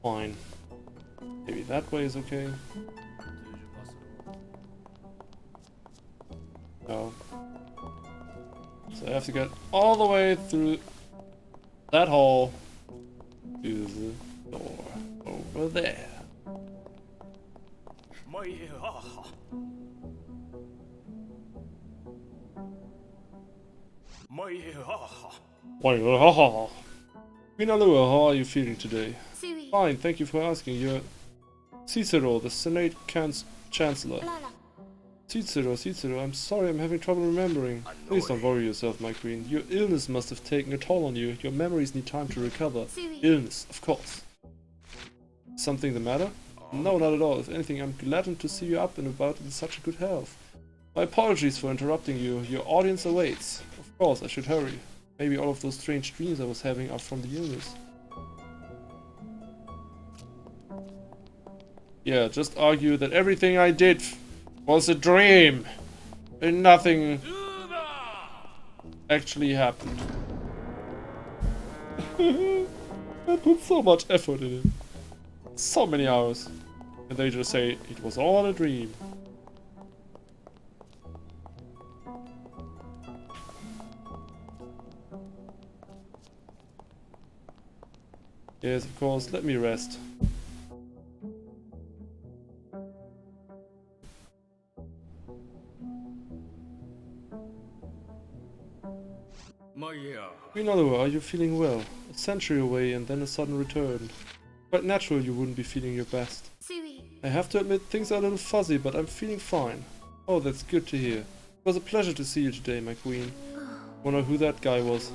Fine. Maybe that way is okay. No. So I have to get all the way through that hall to the door over there. Minalua, how are you feeling today? Fine, thank you for asking. You're Cicero, the Senate Chancellor. Cicero, I'm sorry, I'm having trouble remembering. Please don't worry yourself, my queen. Your illness must have taken a toll on you. Your memories need time to recover. Illness, of course. Something the matter? No, not at all. If anything, I'm glad to see you up and about in such good health. My apologies for interrupting you. Your audience awaits. Of course, I should hurry. Maybe all of those strange dreams I was having are from the illness. Yeah, just argue that everything I did was a dream and nothing actually happened. I put so much effort in it. So many hours. And they just say it was all a dream. Yes, of course, let me rest. Minalua, are you feeling well? A century away and then a sudden return. Quite natural you wouldn't be feeling your best. I have to admit things are a little fuzzy, but I'm feeling fine. Oh, that's good to hear. It was a pleasure to see you today, my queen. Wonder who that guy was.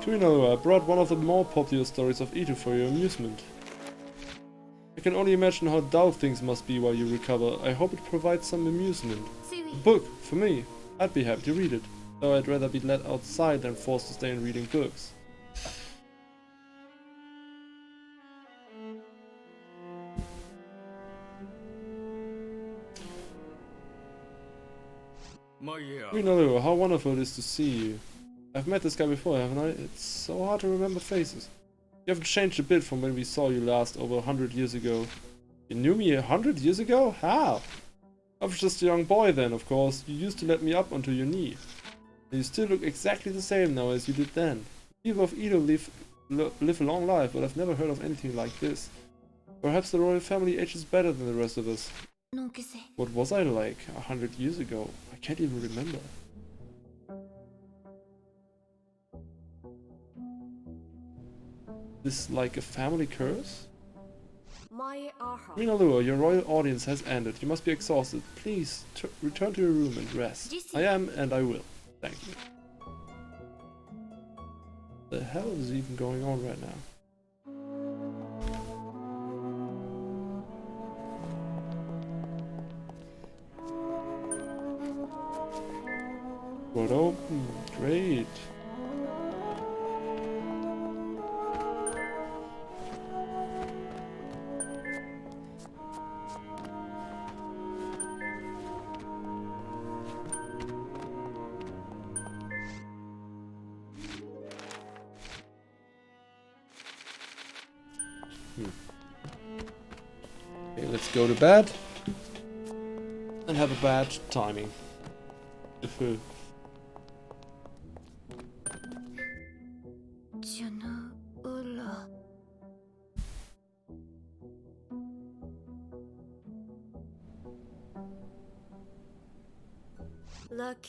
Minalua, I brought one of the more popular stories of Ito for your amusement. I can only imagine how dull things must be while you recover. I hope it provides some amusement. A book, for me. I'd be happy to read it, though I'd rather be let outside than forced to stay in reading books. Minalua, how wonderful it is to see you. I've met this guy before, haven't I? It's so hard to remember faces. You haven't changed a bit from when we saw you last over 100 years ago. You knew me 100 years ago? How? I was just a young boy then, of course. You used to let me up onto your knee. And you still look exactly the same now as you did then. People of Edo live a long life, but I've never heard of anything like this. Perhaps the royal family ages better than the rest of us. What was I like 100 years ago? I can't even remember. This is like a family curse? Minalua, your royal audience has ended. You must be exhausted. Please, return to your room and rest. I am, and I will. Thank you. The hell is even going on right now? What open? Great. Okay, let's go to bed and have a bad timing.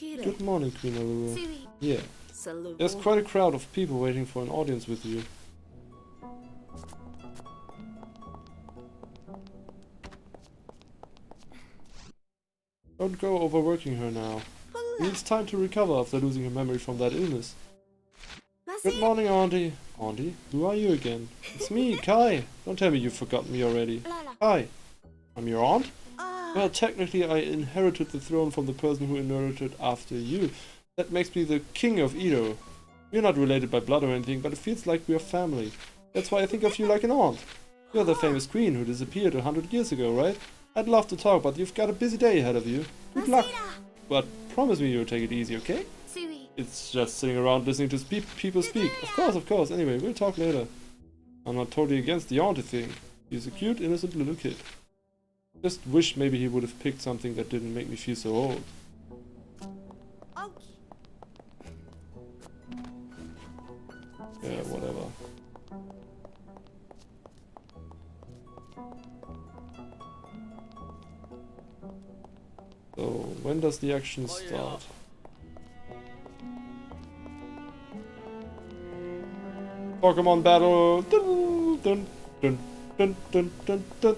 Good morning, Queen Alura. Yeah. There's quite a crowd of people waiting for an audience with you. Don't go overworking her now. She needs time to recover after losing her memory from that illness. Good morning, Auntie. Auntie? Who are you again? It's me, Kai. Don't tell me you've forgotten me already. Kai. I'm your aunt? Well, technically I inherited the throne from the person who inherited after you. That makes me the king of Edo. We're not related by blood or anything, but it feels like we're family. That's why I think of you like an aunt. You're the famous queen who disappeared 100 years ago, right? I'd love to talk, but you've got a busy day ahead of you. Good luck. But promise me you'll take it easy, okay? It's just sitting around listening to people speak. Of course. Anyway, we'll talk later. I'm not totally against the auntie thing. He's a cute, innocent little kid. Just wish maybe he would have picked something that didn't make me feel so old. Yeah, whatever. So, when does the action start? Pokemon battle! Dun, dun, dun, dun, dun, dun, dun.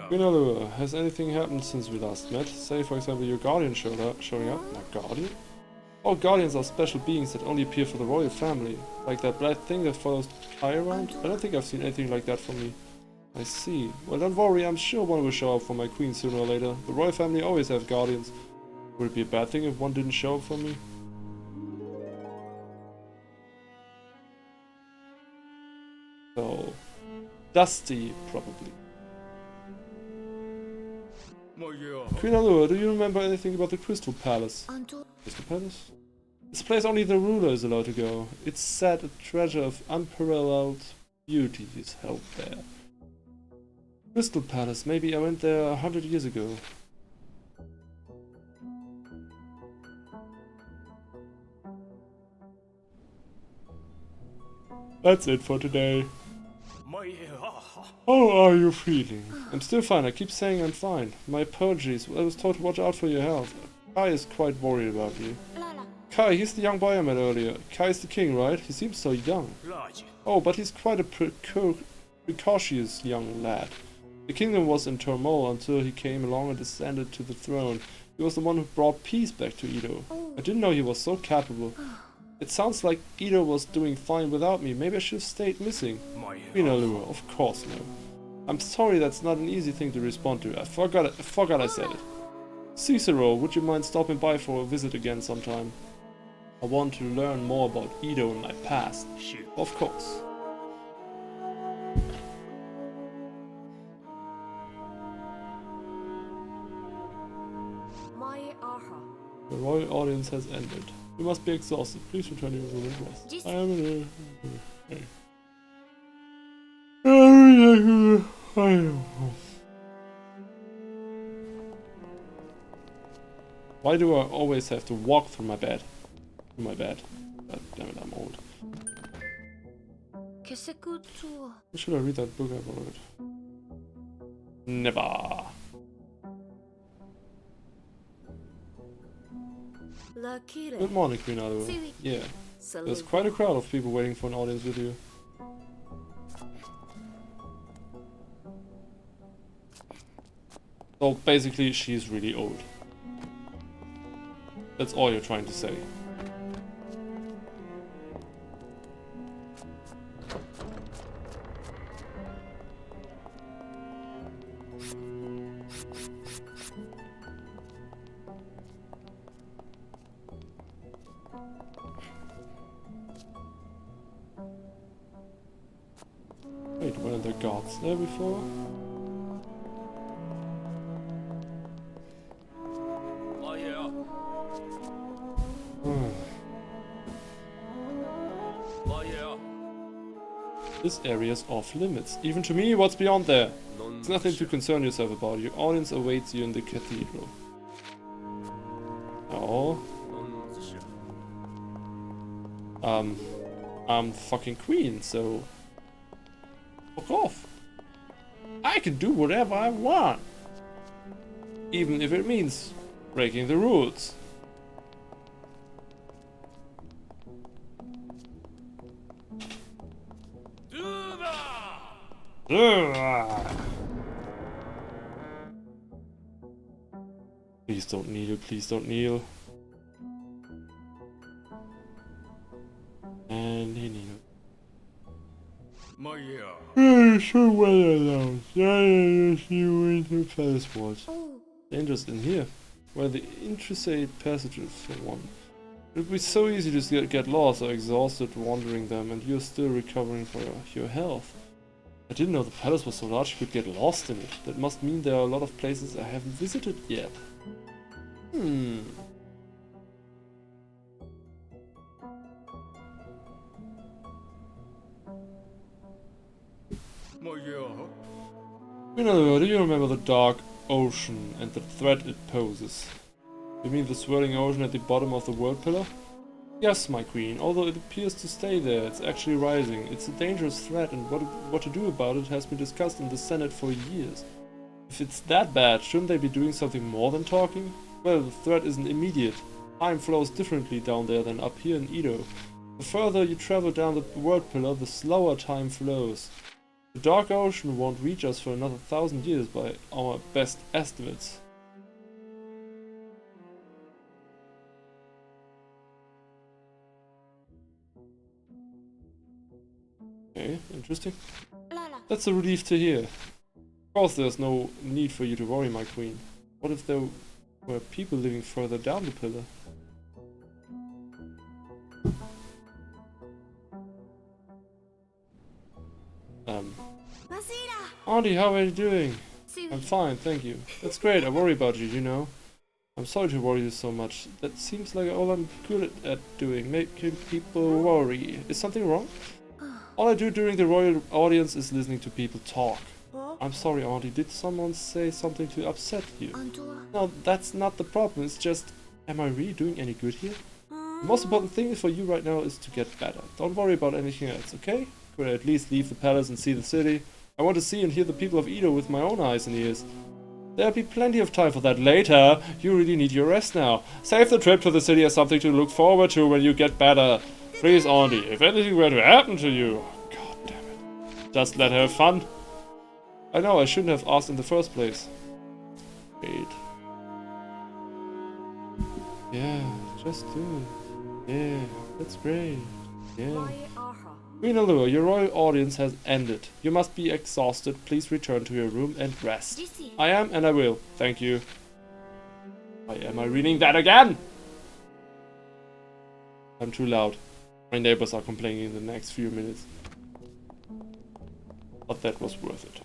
Queen, has anything happened since we last met? Say, for example, your guardian showing up. My guardian? Oh, guardians are special beings that only appear for the royal family. Like that black thing that follows Kyou around? I don't think I've seen anything like that from me. I see. Well, don't worry, I'm sure one will show up for my queen sooner or later. The royal family always have guardians. Would it be a bad thing if one didn't show up for me? So, Dusty, probably. Queen Allure, do you remember anything about the Crystal Palace? Crystal Palace? It's a place only the ruler is allowed to go. It's said a treasure of unparalleled beauty is held there. Crystal Palace, maybe I went there 100 years ago. That's it for today. How are you feeling? I'm still fine, I keep saying I'm fine. My apologies, I was told to watch out for your health. Kai is quite worried about you. Kai, he's the young boy I met earlier. Kai is the king, right? He seems so young. Oh, but he's quite a precocious young lad. The kingdom was in turmoil until he came along and descended to the throne. He was the one who brought peace back to Edo. I didn't know he was so capable. It sounds like Edo was doing fine without me. Maybe I should have stayed missing. Queen Allure, of course no. I'm sorry, that's not an easy thing to respond to. I forgot I said it. Cicero, would you mind stopping by for a visit again sometime? I want to learn more about Edo and my past. Of course. The royal audience has ended. You must be exhausted. Please return to your room and rest. I am Why do I always have to walk through my bed? God damn it, I'm old. Should I read that book I borrowed? Never. Good morning, Queen Allure. Yeah, there's quite a crowd of people waiting for an audience with you. So basically, she's really old. That's all you're trying to say. Wait, weren't there guards there before? This area's off limits. Even to me, what's beyond there? It's nothing to concern yourself about. Your audience awaits you in the cathedral. Oh. I'm fucking queen, so... fuck off. I can do whatever I want. Even if it means breaking the rules. Please don't kneel, please don't kneel. And he kneeled. So well alone. You into palace watch. Dangerous in here. Well, the intricate passages for one. It would be so easy to get lost or exhausted wandering them, and you're still recovering for your health. I didn't know the palace was so large you could get lost in it. That must mean there are a lot of places I haven't visited yet. Do you remember the dark ocean and the threat it poses? You mean the swirling ocean at the bottom of the world pillar? Yes, my queen, although it appears to stay there, it's actually rising. It's a dangerous threat, and what to do about it has been discussed in the Senate for years. If it's that bad, shouldn't they be doing something more than talking? Well, the threat isn't immediate. Time flows differently down there than up here in Edo. The further you travel down the world pillar, the slower time flows. The dark ocean won't reach us for another 1,000 years by our best estimates. Okay, interesting. That's a relief to hear. Of course there's no need for you to worry, my queen. What if there were people living further down the pillar? Auntie, how are you doing? I'm fine, thank you. That's great, I worry about you, you know. I'm sorry to worry you so much. That seems like all I'm good at doing, making people worry. Is something wrong? All I do during the royal audience is listening to people talk. I'm sorry, Auntie, did someone say something to upset you? No, that's not the problem, it's just, am I really doing any good here? The most important thing for you right now is to get better. Don't worry about anything else, okay? Could I at least leave the palace and see the city? I want to see and hear the people of Edo with my own eyes and ears. There'll be plenty of time for that later. You really need your rest now. Save the trip to the city as something to look forward to when you get better. Please, Auntie, if anything were to happen to you... God damn it. Just let her have fun. I know, I shouldn't have asked in the first place. Wait. Yeah, just do it. Yeah, that's great. Yeah. Queen Allure, your royal audience has ended. You must be exhausted. Please return to your room and rest. I am, and I will. Thank you. Why am I reading that again? I'm too loud. My neighbors are complaining in the next few minutes. But that was worth it.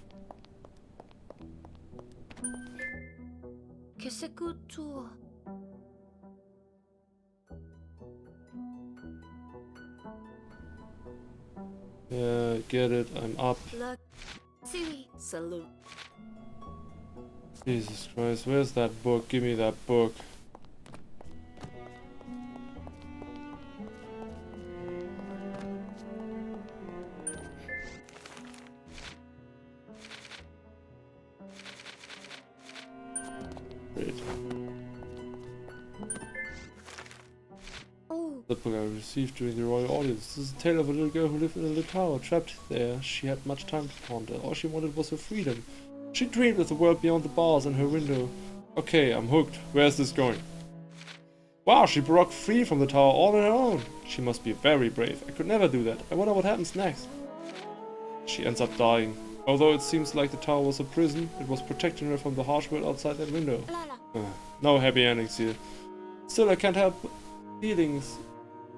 Yeah, get it, I'm up. Jesus Christ, where's that book? Give me that book. Great. The book I received during the royal audience. This is a tale of a little girl who lived in a little tower, trapped there. She had much time to ponder. All she wanted was her freedom. She dreamed of the world beyond the bars in her window. Okay, I'm hooked. Where's this going? Wow, she broke free from the tower all on her own. She must be very brave. I could never do that. I wonder what happens next. She ends up dying. Although it seems like the tower was a prison, it was protecting her from the harsh world outside that window. No happy endings here. Still, I can't help feelings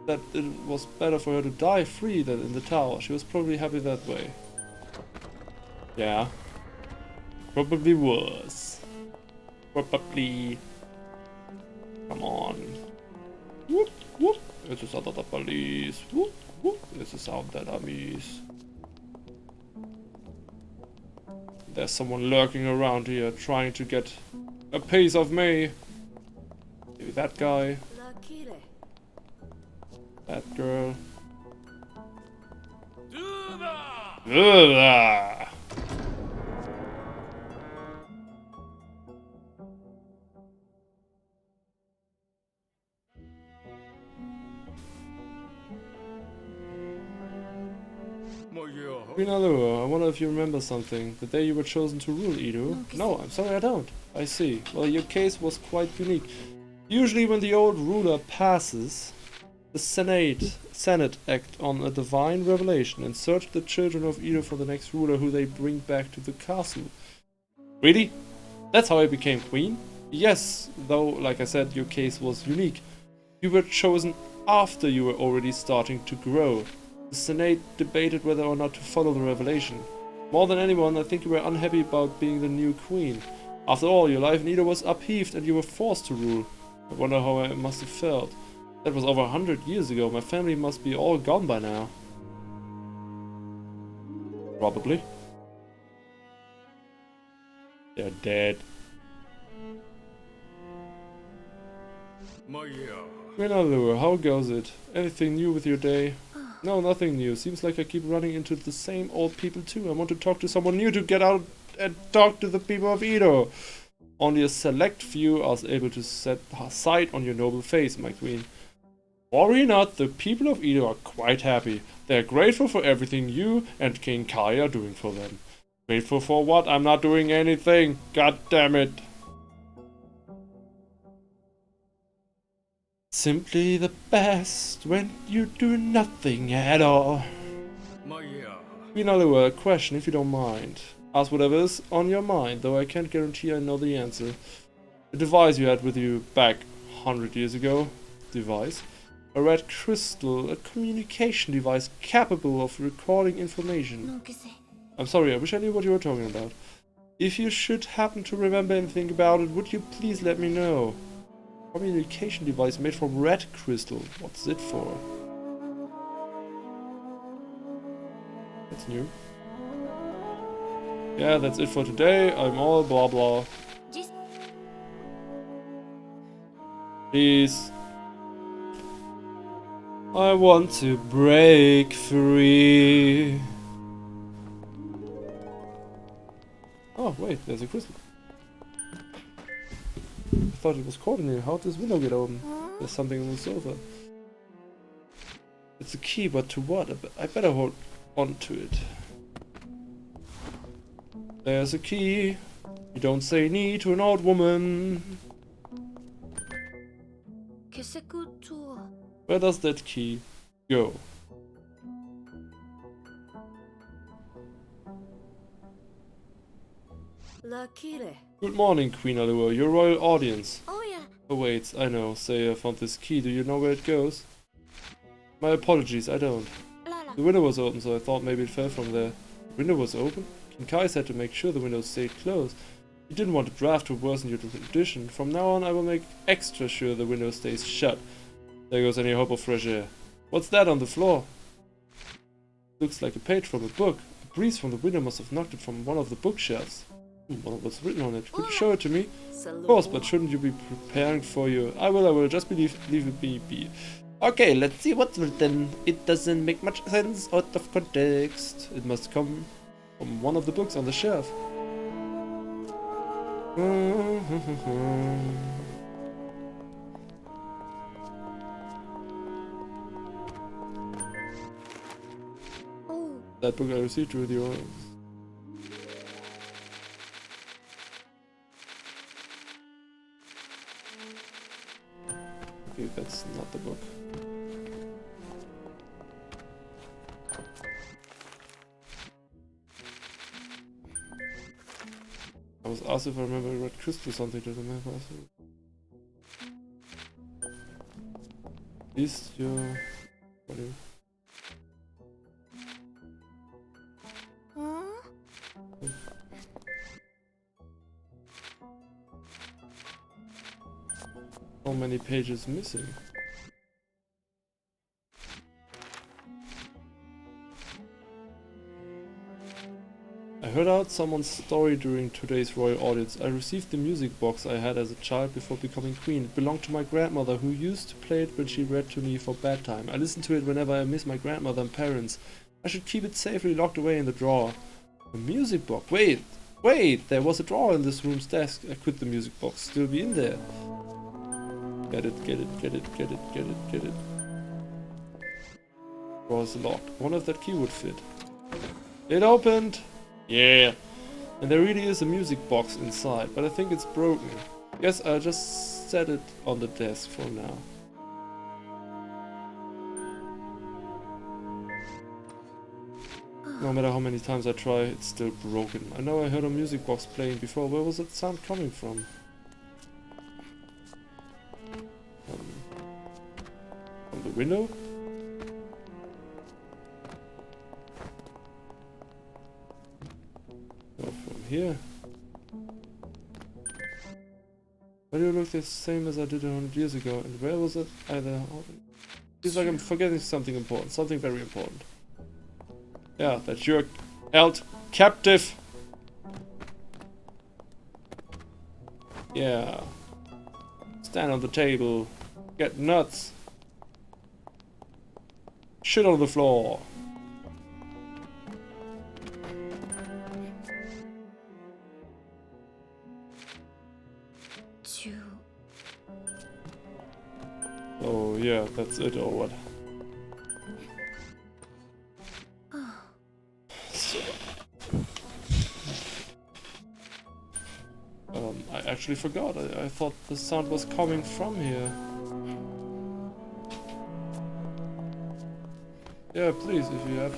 that it was better for her to die free than in the tower. She was probably happy that way. Yeah. Probably was. Probably. Come on. Whoop, whoop. It's a sound of the police. Whoop, whoop. It's a sound that I miss. There's someone lurking around here trying to get a piece of me. Maybe that guy. That girl. Ugh. Queen Allure, I wonder if you remember something. The day you were chosen to rule Edo? No, I'm sorry I don't. I see. Well, your case was quite unique. Usually when the old ruler passes, The Senate act on a divine revelation and search the children of Edo for the next ruler who they bring back to the castle. Really? That's how I became queen? Yes, though, like I said, your case was unique. You were chosen after you were already starting to grow. The Senate debated whether or not to follow the revelation. More than anyone, I think you were unhappy about being the new queen. After all, your life in Edo was upheaved and you were forced to rule. I wonder how I must have felt. That was over 100 years ago. My family must be all gone by now. Probably. They're dead. Queen Allure, how goes it? Anything new with your day? No, nothing new. Seems like I keep running into the same old people too. I want to talk to someone new to get out and talk to the people of Edo. Only a select few are able to set sight on your noble face, my queen. Worry not, the people of Edo are quite happy. They are grateful for everything you and King Kyou are doing for them. Grateful for what? I'm not doing anything. God damn it. Simply the best when you do nothing at all. Queen Allure, a question if you don't mind. Ask whatever is on your mind, though I can't guarantee I know the answer. The device you had with you back 100 years ago. Device? A red crystal, a communication device capable of recording information. I'm sorry, I wish I knew what you were talking about. If you should happen to remember anything about it, would you please let me know? Communication device made from red crystal. What's it for? That's new. Yeah, that's it for today. I'm all blah blah. Please. I want to break free. Oh, wait, there's a crystal. I thought it was caught in here. How'd this window get open? There's something on the sofa. It's a key, but to what? I better hold on to it. There's a key. You don't say nee to an old woman. Where does that key go? Good morning, Queen Allure, your royal audience. Oh wait, I know. Say I found this key. Do you know where it goes? My apologies, I don't. The window was open, so I thought maybe it fell from there. The window was open? King Kai said to make sure the window stayed closed. He didn't want the draft to worsen your tradition. From now on, I will make extra sure the window stays shut. There goes any hope of fresh air. What's that on the floor? Looks like a page from a book. A breeze from the window must have knocked it from one of the bookshelves. What was written on it? Could you show it to me? Of course, but shouldn't you be preparing for your... I will, just leave it be. Okay, let's see what's written. It doesn't make much sense out of context. It must come from one of the books on the shelf. That book I received through the oils. Okay, that's not the book. I was asked if I remember red crystal something to remember. Is your... Whatever. So many pages missing. I heard out someone's story during today's royal audience. I received the music box I had as a child before becoming queen. It belonged to my grandmother, who used to play it when she read to me for bedtime. I listen to it whenever I miss my grandmother and parents. I should keep it safely locked away in the drawer. A music box? Wait! There was a drawer in this room's desk. Could the music box still be in there? Get it. Drawer's locked. I wonder if that key would fit. It opened! Yeah! And there really is a music box inside, but I think it's broken. Guess I'll just set it on the desk for now. No matter how many times I try, it's still broken. I know I heard a music box playing before. Where was that sound coming from? From the window? Or from here? Why do you look the same as I did 100 years ago? And where was it? Either... Feels like I'm forgetting something important. Something very important. Yeah, that you're held captive. Yeah. Stand on the table. Get nuts. Shit on the floor. Oh yeah, that's it or what? So, I actually forgot. I thought the sound was coming from here. Yeah, please, if you have.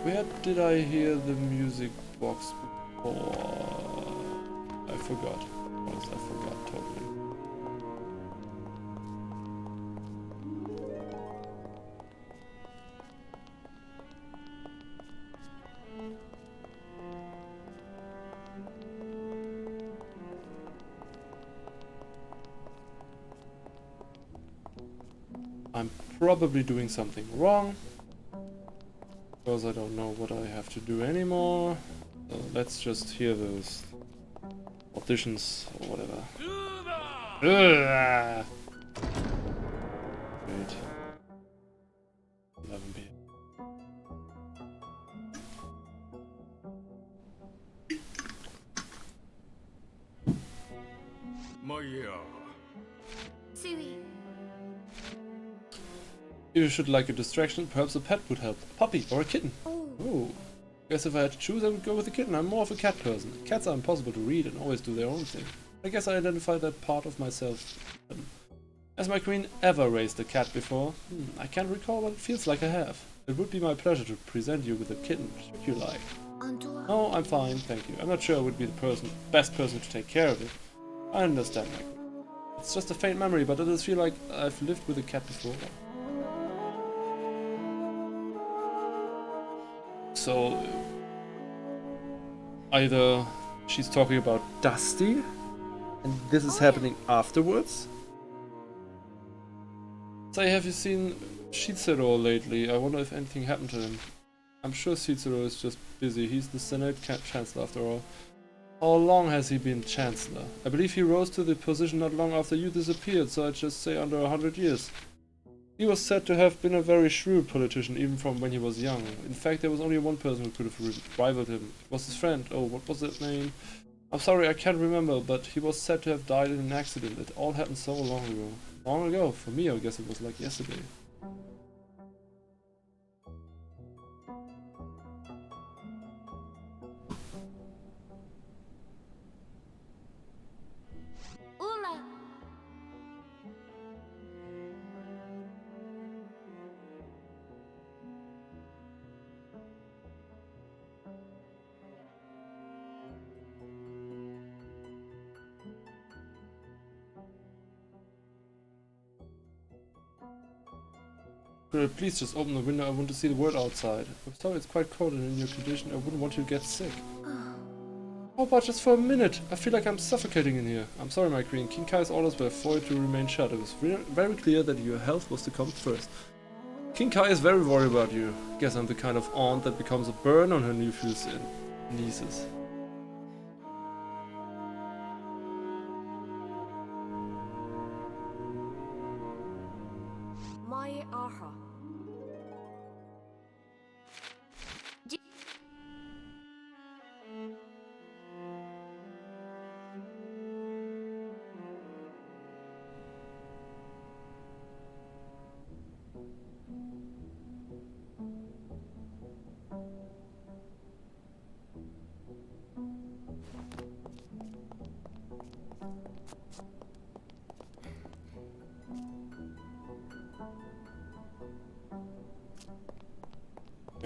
Where did I hear the music box before? I forgot. Honestly, I forgot totally. I'm probably doing something wrong. Because I don't know what I have to do anymore. So let's just hear those auditions or whatever. Wait. 11 p.m. You should like a distraction. Perhaps a pet would help. A puppy or a kitten. Oh. Guess if I had to choose, I would go with a kitten. I'm more of a cat person. Cats are impossible to read and always do their own thing. I guess I identify that part of myself. Has my queen ever raised a cat before? I can't recall what it feels like I have. It would be my pleasure to present you with a kitten, should you like. No, I'm fine, thank you. I'm not sure I would be the best person to take care of it. I understand, my queen. It's just a faint memory, but it does feel like I've lived with a cat before. So, either she's talking about Dusty, and this is happening afterwards. Say, have you seen Shitsuro lately? I wonder if anything happened to him. I'm sure Shitsuro is just busy. He's the Senate Chancellor after all. How long has he been Chancellor? I believe he rose to the position not long after you disappeared, so I'd just say under 100 years. He was said to have been a very shrewd politician, even from when he was young. In fact, there was only one person who could have rivaled him. It was his friend. Oh, what was that name? I'm sorry, I can't remember, but he was said to have died in an accident. It all happened so long ago. Long ago? For me, I guess it was like yesterday. Could I please just open the window? I want to see the world outside. I'm sorry, it's quite cold and in your condition I wouldn't want you to get sick. How about just for a minute? I feel like I'm suffocating in here. I'm sorry, my queen. King Kai's orders were for you to remain shut. It was very clear that your health was to come first. King Kai is very worried about you. Guess I'm the kind of aunt that becomes a burn on her nephews and nieces.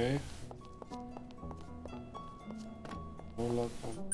Okay. No luck on